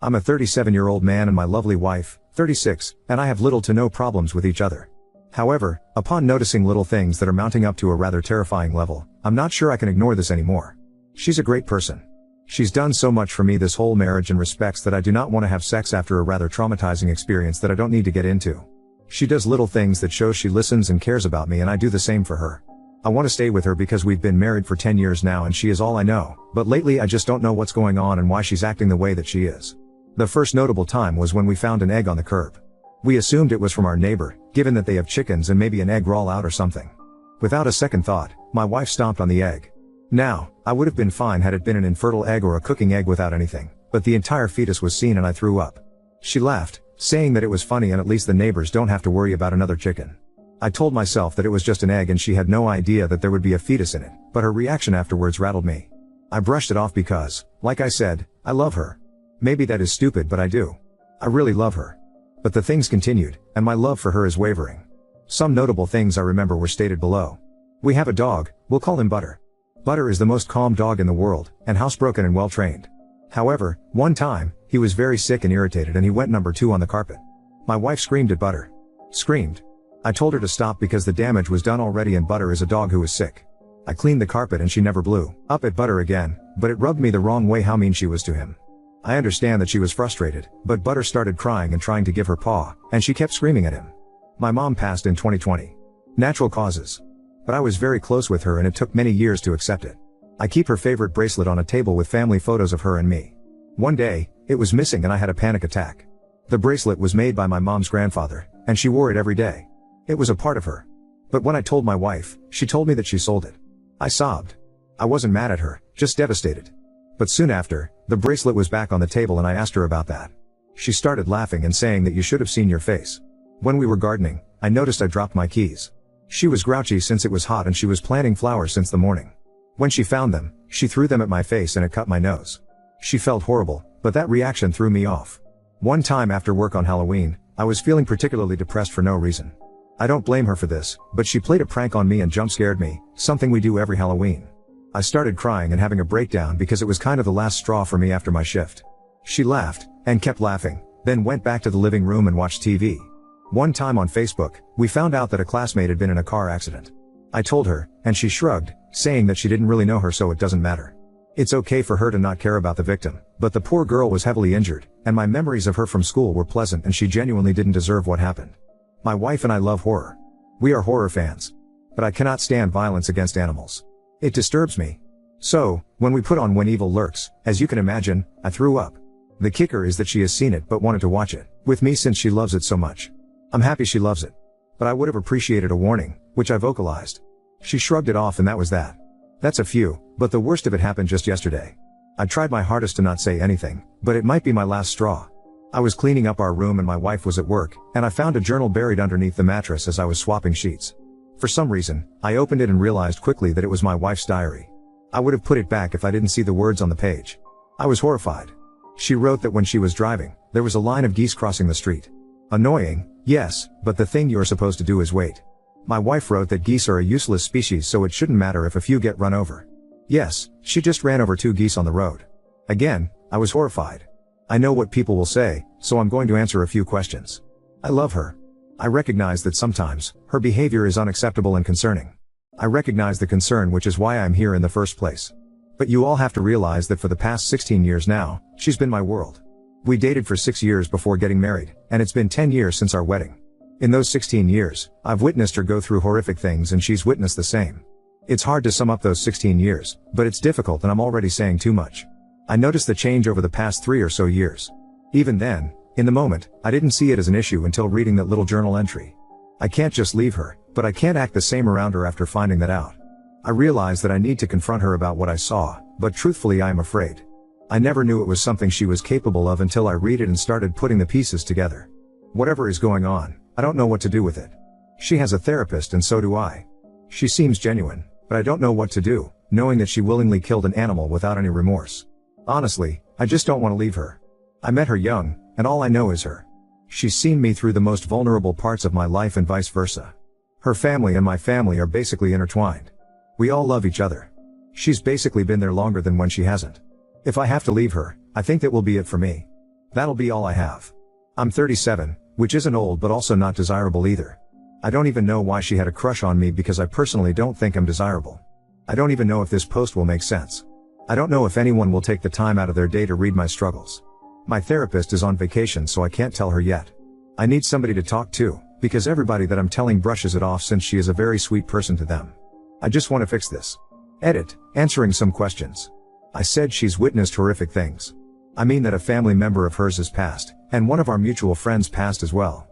I'm a 37-year-old man and my lovely wife, 36, and I have little to no problems with each other. However, upon noticing little things that are mounting up to a rather terrifying level, I'm not sure I can ignore this anymore. She's a great person. She's done so much for me this whole marriage in respects that I do not want to have sex after a rather traumatizing experience that I don't need to get into. She does little things that shows she listens and cares about me, and I do the same for her. I want to stay with her because we've been married for 10 years now and she is all I know, but lately I just don't know what's going on and why she's acting the way that she is. The first notable time was when we found an egg on the curb. We assumed it was from our neighbor, given that they have chickens and maybe an egg roll out or something. Without a second thought, my wife stomped on the egg. Now, I would have been fine had it been an infertile egg or a cooking egg without anything, but the entire fetus was seen and I threw up. She laughed, saying that it was funny and at least the neighbors don't have to worry about another chicken. I told myself that it was just an egg and she had no idea that there would be a fetus in it, but her reaction afterwards rattled me. I brushed it off because, like I said, I love her. Maybe that is stupid, but I do. I really love her. But the things continued, and my love for her is wavering. Some notable things I remember were stated below. We have a dog, we'll call him Butter. Butter is the most calm dog in the world, and housebroken and well trained. However, one time, he was very sick and irritated and he went number 2 on the carpet. My wife screamed at Butter. Screamed. I told her to stop because the damage was done already and Butter is a dog who is sick. I cleaned the carpet and she never blew up at Butter again, but it rubbed me the wrong way how mean she was to him. I understand that she was frustrated, but Butter started crying and trying to give her paw, and she kept screaming at him. My mom passed in 2020. Natural causes. But I was very close with her and it took many years to accept it. I keep her favorite bracelet on a table with family photos of her and me. One day, it was missing and I had a panic attack. The bracelet was made by my mom's grandfather, and she wore it every day. It was a part of her. But when I told my wife, she told me that she sold it. I sobbed. I wasn't mad at her, just devastated. But soon after, the bracelet was back on the table and I asked her about that. She started laughing and saying that you should have seen your face. When we were gardening, I noticed I dropped my keys. She was grouchy since it was hot and she was planting flowers since the morning. When she found them, she threw them at my face and it cut my nose. She felt horrible, but that reaction threw me off. One time after work on Halloween, I was feeling particularly depressed for no reason. I don't blame her for this, but she played a prank on me and jump scared me, something we do every Halloween. I started crying and having a breakdown because it was kind of the last straw for me after my shift. She laughed, and kept laughing, then went back to the living room and watched TV. One time on Facebook, we found out that a classmate had been in a car accident. I told her, and she shrugged, saying that she didn't really know her so it doesn't matter. It's okay for her to not care about the victim, but the poor girl was heavily injured, and my memories of her from school were pleasant and she genuinely didn't deserve what happened. My wife and I love horror. We are horror fans. But I cannot stand violence against animals. It disturbs me. So, when we put on When Evil Lurks, as you can imagine, I threw up. The kicker is that she has seen it but wanted to watch it with me since she loves it so much. I'm happy she loves it. But I would have appreciated a warning, which I vocalized. She shrugged it off and that was that. That's a few, but the worst of it happened just yesterday. I tried my hardest to not say anything, but it might be my last straw. I was cleaning up our room and my wife was at work, and I found a journal buried underneath the mattress as I was swapping sheets. For some reason, I opened it and realized quickly that it was my wife's diary. I would have put it back if I didn't see the words on the page. I was horrified. She wrote that when she was driving, there was a line of geese crossing the street. Annoying, yes, but the thing you're supposed to do is wait. My wife wrote that geese are a useless species so it shouldn't matter if a few get run over. Yes, she just ran over 2 geese on the road. Again, I was horrified. I know what people will say, so I'm going to answer a few questions. I love her. I recognize that sometimes, her behavior is unacceptable and concerning. I recognize the concern, which is why I'm here in the first place. But you all have to realize that for the past 16 years now, she's been my world. We dated for 6 years before getting married, and it's been 10 years since our wedding. In those 16 years, I've witnessed her go through horrific things and she's witnessed the same. It's hard to sum up those 16 years, but it's difficult and I'm already saying too much. I noticed the change over the past 3 or so years. Even then, in the moment, I didn't see it as an issue until reading that little journal entry. I can't just leave her, but I can't act the same around her after finding that out. I realize that I need to confront her about what I saw, but truthfully I am afraid. I never knew it was something she was capable of until I read it and started putting the pieces together. Whatever is going on, I don't know what to do with it. She has a therapist and so do I. She seems genuine, but I don't know what to do, knowing that she willingly killed an animal without any remorse. Honestly, I just don't want to leave her. I met her young, and all I know is her. She's seen me through the most vulnerable parts of my life and vice versa. Her family and my family are basically intertwined. We all love each other. She's basically been there longer than when she hasn't. If I have to leave her, I think that will be it for me. That'll be all I have. I'm 37, which isn't old but also not desirable either. I don't even know why she had a crush on me because I personally don't think I'm desirable. I don't even know if this post will make sense. I don't know if anyone will take the time out of their day to read my struggles. My therapist is on vacation so I can't tell her yet. I need somebody to talk to, because everybody that I'm telling brushes it off since she is a very sweet person to them. I just want to fix this. Edit, answering some questions. I said she's witnessed horrific things. I mean that a family member of hers has passed, and one of our mutual friends passed as well.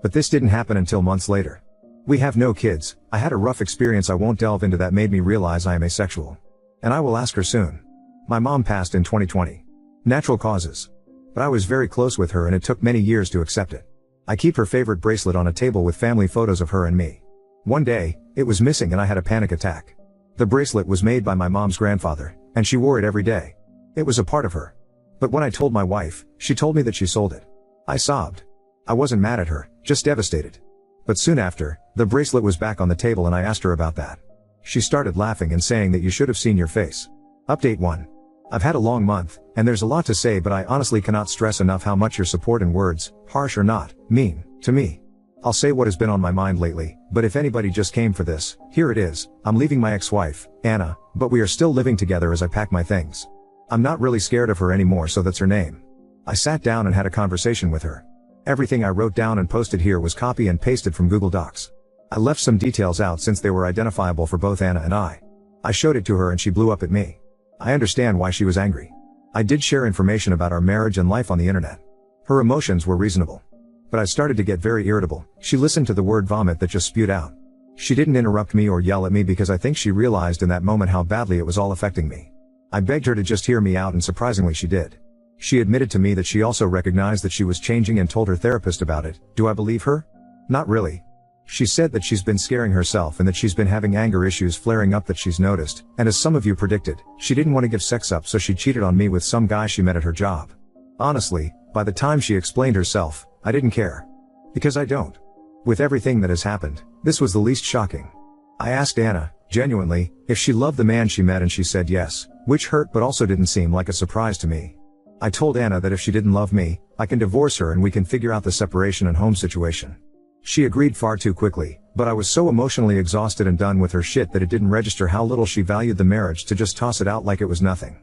But this didn't happen until months later. We have no kids. I had a rough experience I won't delve into that made me realize I am asexual. And I will ask her soon. My mom passed in 2020. Natural causes. But I was very close with her and it took many years to accept it. I keep her favorite bracelet on a table with family photos of her and me. One day, it was missing and I had a panic attack. The bracelet was made by my mom's grandfather, and she wore it every day. It was a part of her. But when I told my wife, she told me that she sold it. I sobbed. I wasn't mad at her, just devastated. But soon after, the bracelet was back on the table and I asked her about that. She started laughing and saying that you should have seen your face. Update 1. I've had a long month, and there's a lot to say but I honestly cannot stress enough how much your support and words, harsh or not, mean to me. I'll say what has been on my mind lately, but if anybody just came for this, here it is. I'm leaving my ex-wife, Anna, but we are still living together as I pack my things. I'm not really scared of her anymore, so that's her name. I sat down and had a conversation with her. Everything I wrote down and posted here was copy and pasted from Google Docs. I left some details out since they were identifiable for both Anna and I. I showed it to her and she blew up at me. I understand why she was angry. I did share information about our marriage and life on the internet. Her emotions were reasonable. But I started to get very irritable. She listened to the word vomit that just spewed out. She didn't interrupt me or yell at me because I think she realized in that moment how badly it was all affecting me. I begged her to just hear me out and surprisingly she did. She admitted to me that she also recognized that she was changing and told her therapist about it. Do I believe her? Not really. She said that she's been scaring herself and that she's been having anger issues flaring up that she's noticed, and as some of you predicted, she didn't want to give sex up so she cheated on me with some guy she met at her job. Honestly, by the time she explained herself, I didn't care. Because I don't. With everything that has happened, this was the least shocking. I asked Anna, genuinely, if she loved the man she met and she said yes, which hurt but also didn't seem like a surprise to me. I told Anna that if she didn't love me, I can divorce her and we can figure out the separation and home situation. She agreed far too quickly, but I was so emotionally exhausted and done with her shit that it didn't register how little she valued the marriage to just toss it out like it was nothing.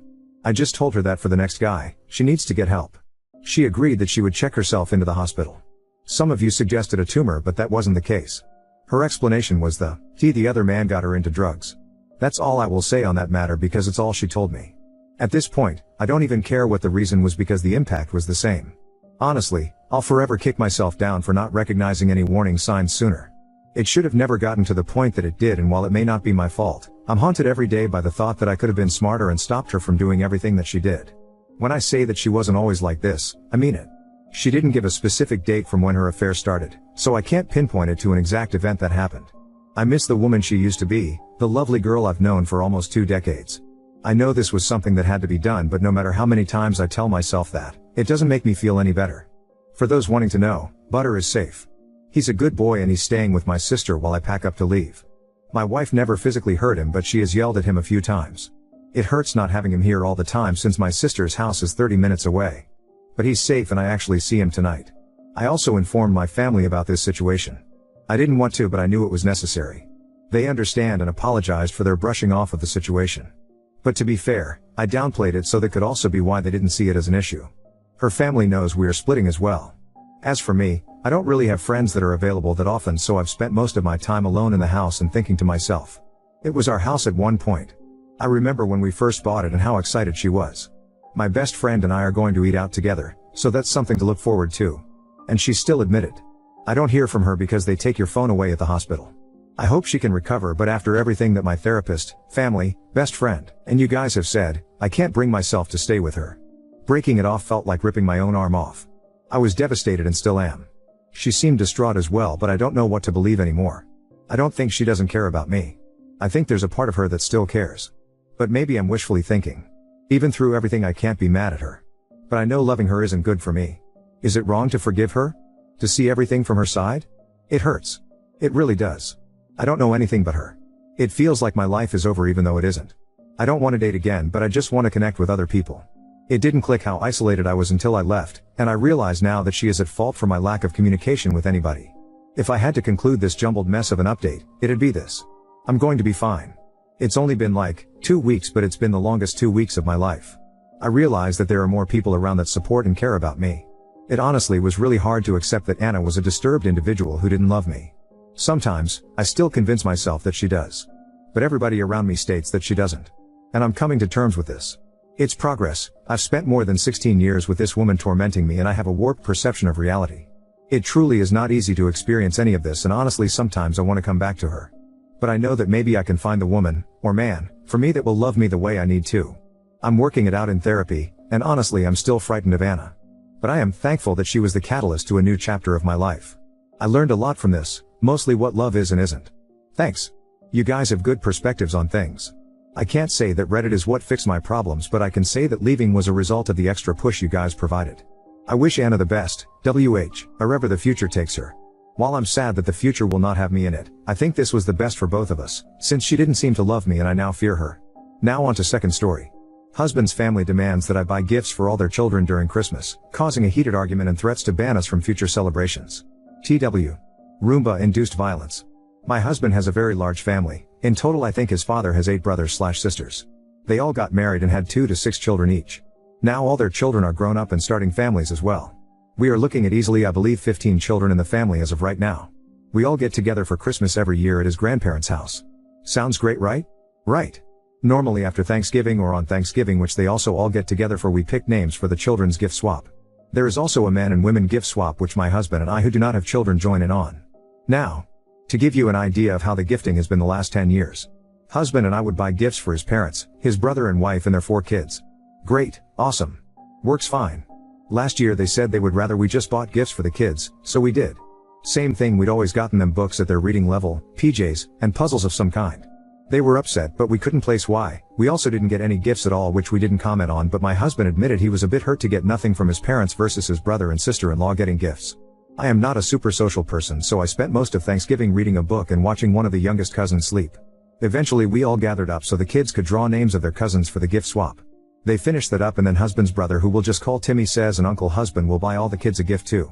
I just told her that for the next guy, she needs to get help. She agreed that she would check herself into the hospital. Some of you suggested a tumor but that wasn't the case. Her explanation was the other man got her into drugs. That's all I will say on that matter because it's all she told me. At this point, I don't even care what the reason was because the impact was the same. Honestly, I'll forever kick myself down for not recognizing any warning signs sooner. It should have never gotten to the point that it did, and while it may not be my fault, I'm haunted every day by the thought that I could have been smarter and stopped her from doing everything that she did. When I say that she wasn't always like this, I mean it. She didn't give a specific date from when her affair started, so I can't pinpoint it to an exact event that happened. I miss the woman she used to be, the lovely girl I've known for almost 2 decades. I know this was something that had to be done, but no matter how many times I tell myself that, it doesn't make me feel any better. For those wanting to know, Butter is safe. He's a good boy and he's staying with my sister while I pack up to leave. My wife never physically hurt him, but she has yelled at him a few times. It hurts not having him here all the time since my sister's house is 30 minutes away. But he's safe and I actually see him tonight. I also informed my family about this situation. I didn't want to, but I knew it was necessary. They understand and apologized for their brushing off of the situation. But to be fair, I downplayed it so that could also be why they didn't see it as an issue. Her family knows we are splitting as well. As for me, I don't really have friends that are available that often, so I've spent most of my time alone in the house and thinking to myself. It was our house at one point. I remember when we first bought it and how excited she was. My best friend and I are going to eat out together, so that's something to look forward to. And she still admitted. I don't hear from her because they take your phone away at the hospital. I hope she can recover, but after everything that my therapist, family, best friend, and you guys have said, I can't bring myself to stay with her. Breaking it off felt like ripping my own arm off. I was devastated and still am. She seemed distraught as well, but I don't know what to believe anymore. I don't think she doesn't care about me. I think there's a part of her that still cares. But maybe I'm wishfully thinking. Even through everything I can't be mad at her. But I know loving her isn't good for me. Is it wrong to forgive her? To see everything from her side? It hurts. It really does. I don't know anything but her. It feels like my life is over even though it isn't. I don't want to date again, but I just want to connect with other people. It didn't click how isolated I was until I left, and I realize now that she is at fault for my lack of communication with anybody. If I had to conclude this jumbled mess of an update, it'd be this. I'm going to be fine. It's only been like 2 weeks, but it's been the longest 2 weeks of my life. I realize that there are more people around that support and care about me. It honestly was really hard to accept that Anna was a disturbed individual who didn't love me. Sometimes, I still convince myself that she does. But everybody around me states that she doesn't. And I'm coming to terms with this. It's progress. I've spent more than 16 years with this woman tormenting me, and I have a warped perception of reality. It truly is not easy to experience any of this, and honestly sometimes I want to come back to her. But I know that maybe I can find the woman, or man, for me that will love me the way I need to. I'm working it out in therapy, and honestly I'm still frightened of Anna. But I am thankful that she was the catalyst to a new chapter of my life. I learned a lot from this, mostly what love is and isn't. Thanks. You guys have good perspectives on things. I can't say that Reddit is what fixed my problems, but I can say that leaving was a result of the extra push you guys provided. I wish Anna the best, wherever the future takes her. While I'm sad that the future will not have me in it, I think this was the best for both of us, since she didn't seem to love me and I now fear her. Now on to second story. Husband's family demands that I buy gifts for all their children during Christmas, causing a heated argument and threats to ban us from future celebrations. TW. Roomba-induced violence. My husband has a very large family. In total I think his father has 8 brothers/sisters. They all got married and had 2 to 6 children each. Now all their children are grown up and starting families as well. We are looking at easily, I believe, 15 children in the family as of right now. We all get together for Christmas every year at his grandparents' house. Sounds great, right? Right. Normally after Thanksgiving or on Thanksgiving, which they also all get together for, we pick names for the children's gift swap. There is also a man and women gift swap which my husband and I, who do not have children, join in on. Now, to give you an idea of how the gifting has been the last 10 years. Husband and I would buy gifts for his parents, his brother and wife, and their 4 kids. Great, awesome. Works fine. Last year they said they would rather we just bought gifts for the kids, so we did. Same thing, we'd always gotten them books at their reading level, PJs, and puzzles of some kind. They were upset, but we couldn't place why. We also didn't get any gifts at all, which we didn't comment on, but my husband admitted he was a bit hurt to get nothing from his parents versus his brother and sister-in-law getting gifts. I am not a super social person, so I spent most of Thanksgiving reading a book and watching one of the youngest cousins sleep. Eventually we all gathered up so the kids could draw names of their cousins for the gift swap. They finished that up, and then husband's brother, who we'll just call Timmy, says an uncle husband will buy all the kids a gift too.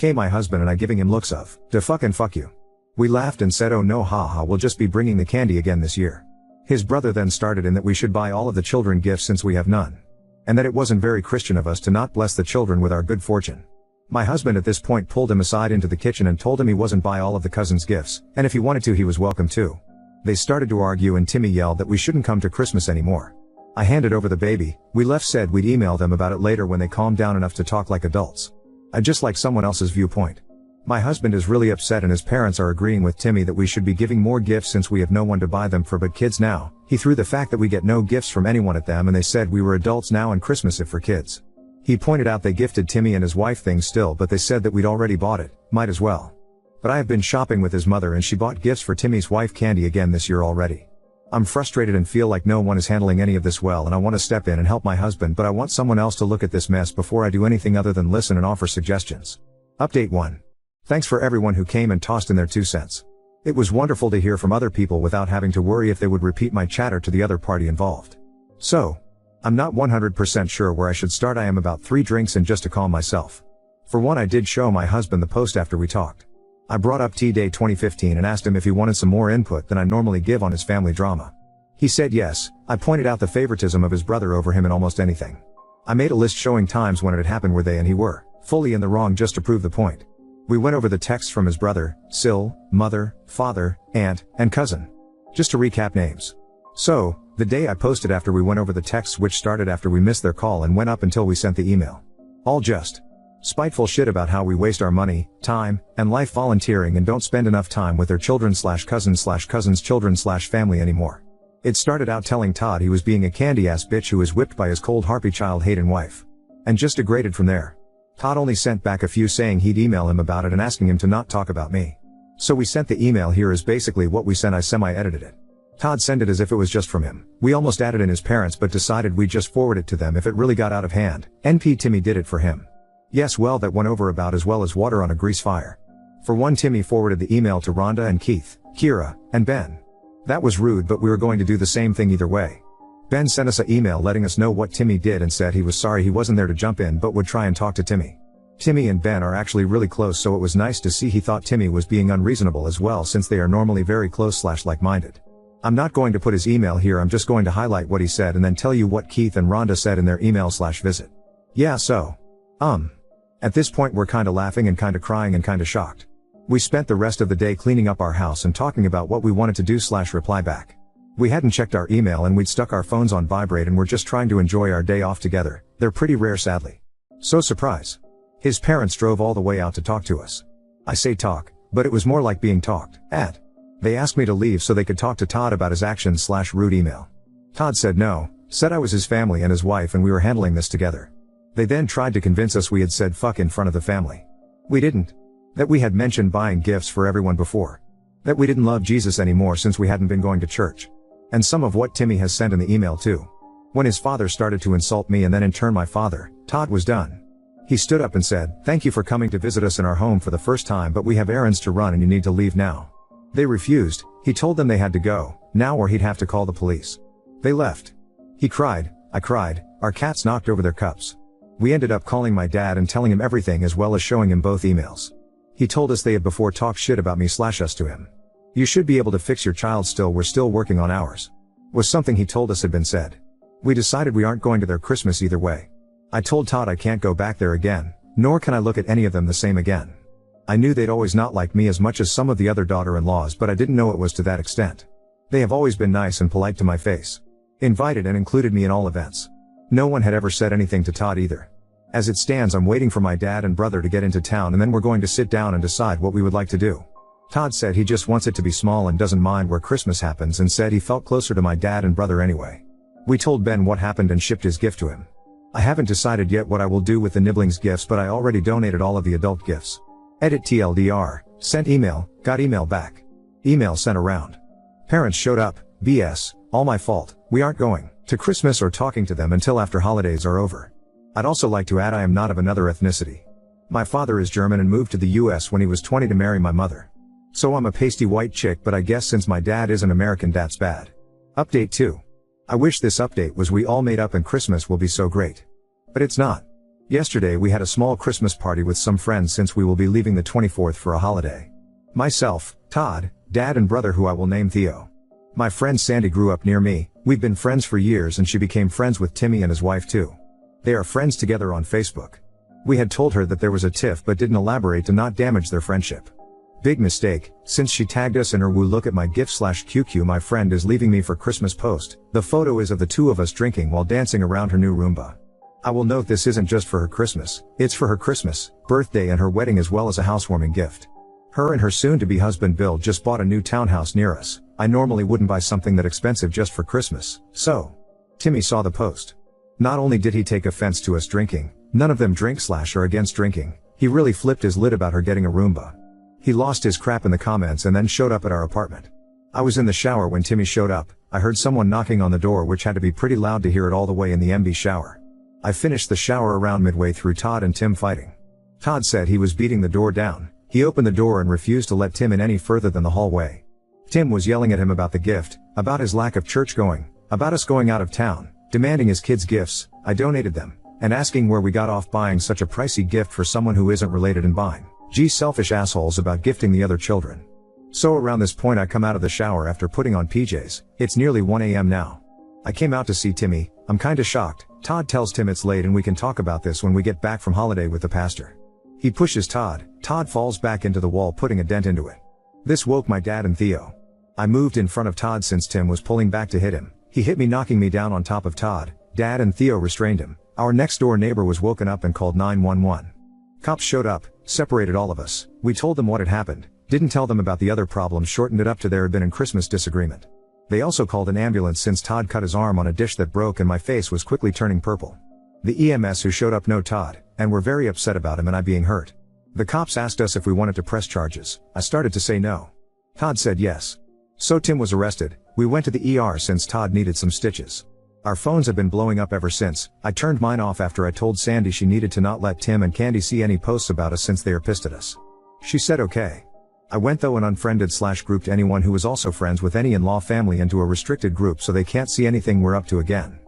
My husband and I giving him looks of, "Da fucking fuck you." We laughed and said, "Oh no, haha, we'll just be bringing the candy again this year." His brother then started in that we should buy all of the children gifts since we have none. And that it wasn't very Christian of us to not bless the children with our good fortune. My husband at this point pulled him aside into the kitchen and told him he wasn't buy all of the cousins' gifts, and if he wanted to he was welcome to. They started to argue and Timmy yelled that we shouldn't come to Christmas anymore. I handed over the baby, we left, said we'd email them about it later when they calmed down enough to talk like adults. I just like someone else's viewpoint. My husband is really upset and his parents are agreeing with Timmy that we should be giving more gifts since we have no one to buy them for but kids now. He threw the fact that we get no gifts from anyone at them and they said we were adults now and Christmas if for kids. He pointed out they gifted Timmy and his wife things still, but they said that we'd already bought it, might as well. But I have been shopping with his mother and she bought gifts for Timmy's wife candy again this year already. I'm frustrated and feel like no one is handling any of this well, and I want to step in and help my husband, but I want someone else to look at this mess before I do anything other than listen and offer suggestions. Update 1. Thanks for everyone who came and tossed in their 2 cents. It was wonderful to hear from other people without having to worry if they would repeat my chatter to the other party involved. So, I'm not 100% sure where I should start. I am about 3 drinks in just to calm myself. For one, I did show my husband the post after we talked. I brought up T-Day 2015 and asked him if he wanted some more input than I normally give on his family drama. He said yes. I pointed out the favoritism of his brother over him in almost anything. I made a list showing times when it had happened where they and he were fully in the wrong just to prove the point. We went over the texts from his brother, Sil, mother, father, aunt, and cousin. Just to recap names. So, the day I posted after we went over the texts, which started after we missed their call and went up until we sent the email. All just spiteful shit about how we waste our money, time, and life volunteering and don't spend enough time with their children/cousins/cousins' children/family anymore. It started out telling Todd he was being a candy-ass bitch who is whipped by his cold harpy child-hating wife. And just degraded from there. Todd only sent back a few saying he'd email him about it and asking him to not talk about me. So we sent the email. Here is basically what we sent. I semi-edited it. Todd sent it as if it was just from him. We almost added in his parents but decided we'd just forward it to them if it really got out of hand. NP Timmy did it for him. Yes, well, that went over about as well as water on a grease fire. For one, Timmy forwarded the email to Rhonda and Keith, Kira, and Ben. That was rude, but we were going to do the same thing either way. Ben sent us an email letting us know what Timmy did and said he was sorry he wasn't there to jump in but would try and talk to Timmy. Timmy and Ben are actually really close, so it was nice to see he thought Timmy was being unreasonable as well, since they are normally very close / like-minded. I'm not going to put his email here, I'm just going to highlight what he said and then tell you what Keith and Rhonda said in their email / visit. Yeah, so. At this point we're kinda laughing and kinda crying and kinda shocked. We spent the rest of the day cleaning up our house and talking about what we wanted to do / reply back. We hadn't checked our email and we'd stuck our phones on vibrate and we're just trying to enjoy our day off together. They're pretty rare, sadly. So surprise. His parents drove all the way out to talk to us. I say talk, but it was more like being talked at. They asked me to leave so they could talk to Todd about his actions / rude email. Todd said no, said I was his family and his wife and we were handling this together. They then tried to convince us we had said fuck in front of the family. We didn't. That we had mentioned buying gifts for everyone before. That we didn't love Jesus anymore since we hadn't been going to church. And some of what Timmy has sent in the email too. When his father started to insult me and then in turn my father, Todd was done. He stood up and said, "Thank you for coming to visit us in our home for the first time, but we have errands to run and you need to leave now." They refused. He told them they had to go, now or he'd have to call the police. They left. He cried, I cried, our cats knocked over their cups. We ended up calling my dad and telling him everything as well as showing him both emails. He told us they had before talked shit about me / us to him. "You should be able to fix your child still, we're still working on ours," was something he told us had been said. We decided we aren't going to their Christmas either way. I told Todd I can't go back there again, nor can I look at any of them the same again. I knew they'd always not liked me as much as some of the other daughter-in-laws, but I didn't know it was to that extent. They have always been nice and polite to my face. Invited and included me in all events. No one had ever said anything to Todd either. As it stands, I'm waiting for my dad and brother to get into town and then we're going to sit down and decide what we would like to do. Todd said he just wants it to be small and doesn't mind where Christmas happens and said he felt closer to my dad and brother anyway. We told Ben what happened and shipped his gift to him. I haven't decided yet what I will do with the Nibblings gifts, but I already donated all of the adult gifts. Edit TLDR, sent email, got email back. Email sent around. Parents showed up, BS, all my fault, we aren't going to Christmas or talking to them until after holidays are over. I'd also like to add I am not of another ethnicity. My father is German and moved to the US when he was 20 to marry my mother. So I'm a pasty white chick, but I guess since my dad isn't American that's bad. Update 2. I wish this update was we all made up and Christmas will be so great. But it's not. Yesterday we had a small Christmas party with some friends since we will be leaving the 24th for a holiday. Myself, Todd, dad and brother who I will name Theo. My friend Sandy grew up near me, we've been friends for years and she became friends with Timmy and his wife too. They are friends together on Facebook. We had told her that there was a tiff but didn't elaborate to not damage their friendship. Big mistake, since she tagged us in her woo look at my gift / QQ my friend is leaving me for Christmas post. The photo is of the two of us drinking while dancing around her new Roomba. I will note this isn't just for her Christmas, it's for her Christmas, birthday and her wedding as well as a housewarming gift. Her and her soon-to-be husband Bill just bought a new townhouse near us. I normally wouldn't buy something that expensive just for Christmas, so. Timmy saw the post. Not only did he take offense to us drinking, none of them drink / are against drinking, he really flipped his lid about her getting a Roomba. He lost his crap in the comments and then showed up at our apartment. I was in the shower when Timmy showed up. I heard someone knocking on the door which had to be pretty loud to hear it all the way in the MB shower. I finished the shower around midway through Todd and Tim fighting. Todd said he was beating the door down. He opened the door and refused to let Tim in any further than the hallway. Tim was yelling at him about the gift, about his lack of church going, about us going out of town, demanding his kids gifts, I donated them, and asking where we got off buying such a pricey gift for someone who isn't related and buying. Gee, selfish assholes about gifting the other children. So around this point I come out of the shower after putting on PJs, it's nearly 1 AM now. I came out to see Timmy, I'm kinda shocked. Todd tells Tim it's late and we can talk about this when we get back from holiday with the pastor. He pushes Todd falls back into the wall putting a dent into it. This woke my dad and Theo. I moved in front of Todd since Tim was pulling back to hit him. He hit me knocking me down on top of Todd. Dad and Theo restrained him. Our next door neighbor was woken up and called 911. Cops showed up, separated all of us. We told them what had happened, didn't tell them about the other problems, shortened it up to there had been a Christmas disagreement. They also called an ambulance since Todd cut his arm on a dish that broke and my face was quickly turning purple. The EMS who showed up know Todd, and were very upset about him and I being hurt. The cops asked us if we wanted to press charges. I started to say no. Todd said yes. So Tim was arrested. We went to the ER since Todd needed some stitches. Our phones have been blowing up ever since. I turned mine off after I told Sandy she needed to not let Tim and Candy see any posts about us since they are pissed at us. She said okay. I went though and unfriended/grouped anyone who was also friends with any in-law family into a restricted group so they can't see anything we're up to again.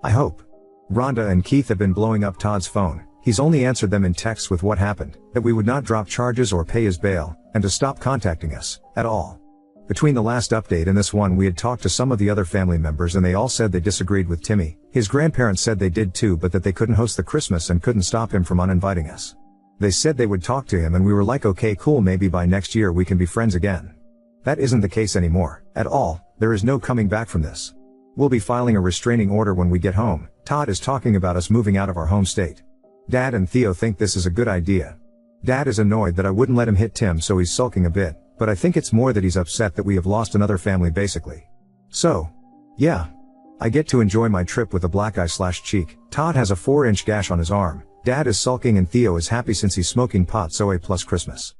I hope. Rhonda and Keith have been blowing up Todd's phone. He's only answered them in texts with what happened, that we would not drop charges or pay his bail, and to stop contacting us, at all. Between the last update and this one we had talked to some of the other family members and they all said they disagreed with Timmy. His grandparents said they did too but that they couldn't host the Christmas and couldn't stop him from uninviting us. They said they would talk to him and we were like okay cool maybe by next year we can be friends again. That isn't the case anymore, at all. There is no coming back from this. We'll be filing a restraining order when we get home. Todd is talking about us moving out of our home state. Dad and Theo think this is a good idea. Dad is annoyed that I wouldn't let him hit Tim so he's sulking a bit, but I think it's more that he's upset that we have lost another family basically. So, yeah. I get to enjoy my trip with a black eye/cheek. Todd has a 4-inch gash on his arm. Dad is sulking and Theo is happy since he's smoking pot so A+ Christmas.